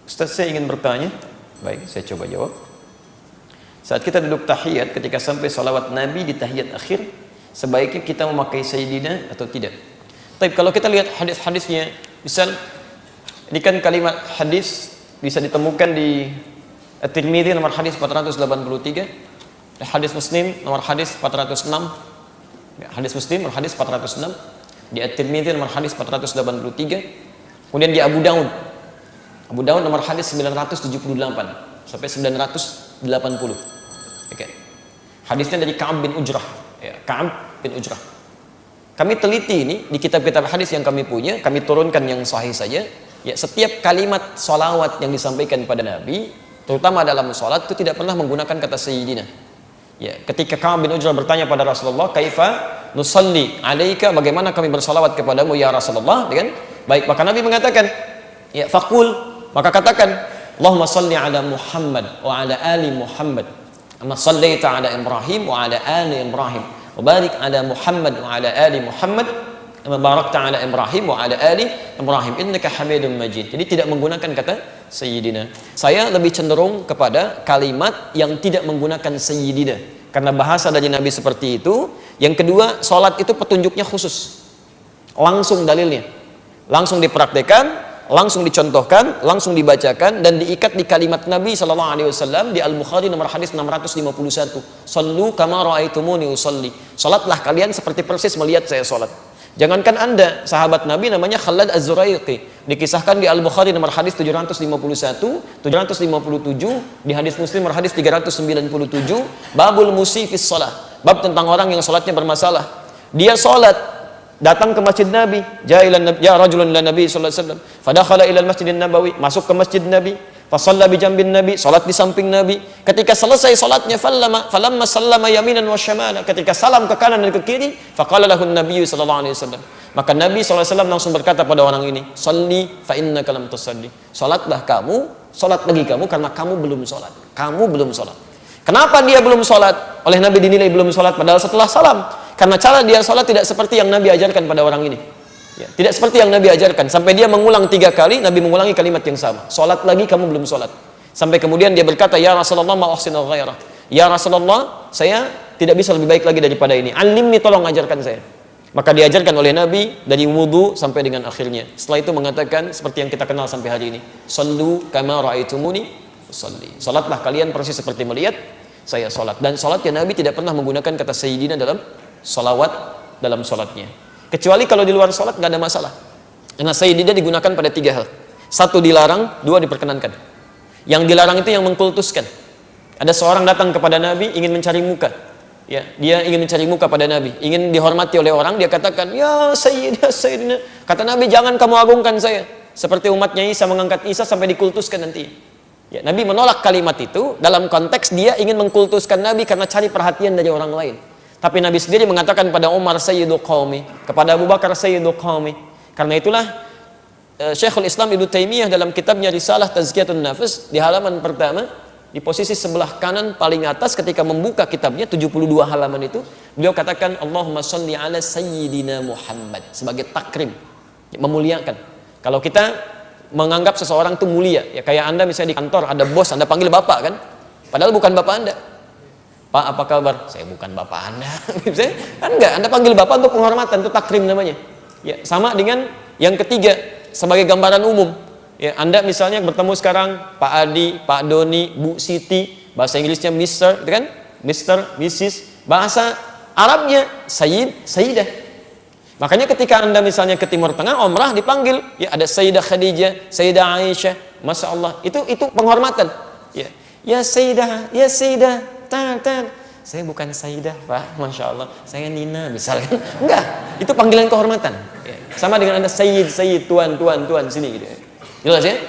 Ustaz, saya ingin bertanya. Baik, saya coba jawab. Saat kita duduk tahiyat, ketika sampai salawat Nabi di tahiyat akhir, sebaiknya kita memakai Sayyidina atau tidak? Tapi kalau kita lihat hadis-hadisnya, misal ini kan kalimat hadis bisa ditemukan di At-Tirmidzi nomor hadis 483, hadis Muslim nomor hadis 406, hadis Muslim nomor hadis 406, di At-Tirmidzi nomor hadis 483, kemudian di Abu Daud nomor hadis 978 sampai 980. Oke. Hadisnya dari Ka'ab bin Ujrah, ya, Ka'ab bin Ujrah. Kami teliti ini di kitab-kitab hadis yang kami punya, kami turunkan yang sahih saja. Ya, setiap kalimat salawat yang disampaikan pada Nabi, terutama dalam salat, itu tidak pernah menggunakan kata Sayyidina. Ya, ketika Ka'ab bin Ujrah bertanya pada Rasulullah, "Kaifa nusalli 'alaika?" Bagaimana kami bersalawat kepadamu ya Rasulullah? Dengan baik, maka Nabi mengatakan, ya, faqul, maka katakan, "Allahumma salli 'ala Muhammad wa 'ala ali Muhammad. Amma sallaita 'ala Ibrahim wa 'ala ali Ibrahim. Wa barik 'ala Muhammad wa 'ala ali Muhammad. Amma barakta 'ala Ibrahim wa 'ala ali Ibrahim. Innaka Hamidum Majid." Jadi tidak menggunakan kata Sayyidina. Saya lebih cenderung kepada kalimat yang tidak menggunakan Sayyidina, karena bahasa dari Nabi seperti itu. Yang kedua, salat itu petunjuknya khusus. Langsung dalilnya. Langsung dipraktekkan, langsung dicontohkan, langsung dibacakan, dan diikat di kalimat Nabi SAW di Al-Bukhari nomor hadis 651. "Sallu kama ra'aitumuni usalli." Salatlah kalian seperti persis melihat saya salat. Jangankan Anda, sahabat Nabi namanya Khalad Az-Zuraiqi, dikisahkan di Al-Bukhari nomor hadis 751, 757, di hadis Muslim nomor hadis 397, babul musifis shalah, bab tentang orang yang salatnya bermasalah. Dia salat, datang ke masjid Nabi, ja rajulun ila Nabi sallallahu alaihi wasallam, fadakhala ila al-Masjidin Nabawi, masuk ke masjid Nabi, fa shalla bi jambin Nabi, salat di samping Nabi. Ketika selesai salatnya, falamma sallama yaminan wa syamala, ketika salam ke kanan dan ke kiri, faqala lahu an-nabiy sallallahu alaihi wasallam, maka Nabi sallallahu alaihi wasallam langsung berkata pada orang ini, "Shalli fa innaka lam tusalli." Salatlah kamu, salat lagi kamu, karena kamu belum salat. Kamu belum salat. Kenapa dia belum salat? Oleh Nabi dinilai belum salat padahal setelah salam. Karena cara dia sholat tidak seperti yang Nabi ajarkan pada orang ini. Ya, tidak seperti yang Nabi ajarkan. Sampai dia mengulang 3 kali, Nabi mengulangi kalimat yang sama. Sholat lagi, kamu belum sholat. Sampai kemudian dia berkata, "Ya Rasulullah, ma uhsinu ghairah." Ya Rasulullah, saya tidak bisa lebih baik lagi daripada ini. Alimni, tolong ajarkan saya. Maka diajarkan oleh Nabi dari wudu sampai dengan akhirnya. Setelah itu mengatakan seperti yang kita kenal sampai hari ini. "Sallu kama ra'aitumuni usalli." Sholatlah kalian persis seperti melihat saya sholat. Dan sholatnya Nabi tidak pernah menggunakan kata Sayyidina dalam salawat dalam salatnya. Kecuali kalau di luar salat nggak ada masalah. Karena Sayyidina digunakan pada 3 hal. 1 dilarang, 2 diperkenankan. Yang dilarang itu yang mengkultuskan. Ada seorang datang kepada Nabi ingin mencari muka. Ya, dia ingin mencari muka pada Nabi, ingin dihormati oleh orang, dia katakan, "Ya Sayyidina, Sayyidina." Kata Nabi, "Jangan kamu agungkan saya." Seperti umatnya Isa mengangkat Isa sampai dikultuskan nanti. Ya, Nabi menolak kalimat itu dalam konteks dia ingin mengkultuskan Nabi karena cari perhatian dari orang lain. Tapi Nabi sendiri mengatakan pada Umar, "Sayyidu qaumi," kepada Abu Bakar, "Sayyidu qaumi." Karena itulah Syekhul Islam Ibnu Taimiyah dalam kitabnya Risalah Tazkiyatun Nafs di halaman pertama, di posisi sebelah kanan paling atas ketika membuka kitabnya 72 halaman itu, beliau katakan, "Allahumma shalli ala Sayyidina Muhammad," sebagai takrim, memuliakan. Kalau kita menganggap seseorang itu mulia, ya kayak Anda misalnya di kantor ada bos, Anda panggil Bapak kan? Padahal bukan Bapak Anda. "Pak, apa kabar?" "Saya bukan Bapak Anda." Kan enggak, Anda panggil Bapak untuk penghormatan, itu takrim namanya. Ya, sama dengan yang ketiga sebagai gambaran umum. Ya, Anda misalnya bertemu sekarang Pak Adi, Pak Doni, Bu Siti, bahasa Inggrisnya Mr, itu kan? Mr, Mrs, bahasa Arabnya Sayyid, Sayyidah. Makanya ketika Anda misalnya ke Timur Tengah umrah dipanggil, ya ada Sayyidah Khadijah, Sayyidah Aisyah, Masya Allah, itu penghormatan. Ya, ya Sayyidah, ya Sayyidah. Saya bukan Sayyidah, Pak, Masya Allah, saya Nina misalkan. Enggak, itu panggilan kehormatan. Ya. Sama dengan Anda Sayyid, Tuan, sini gitu. Jelas ya?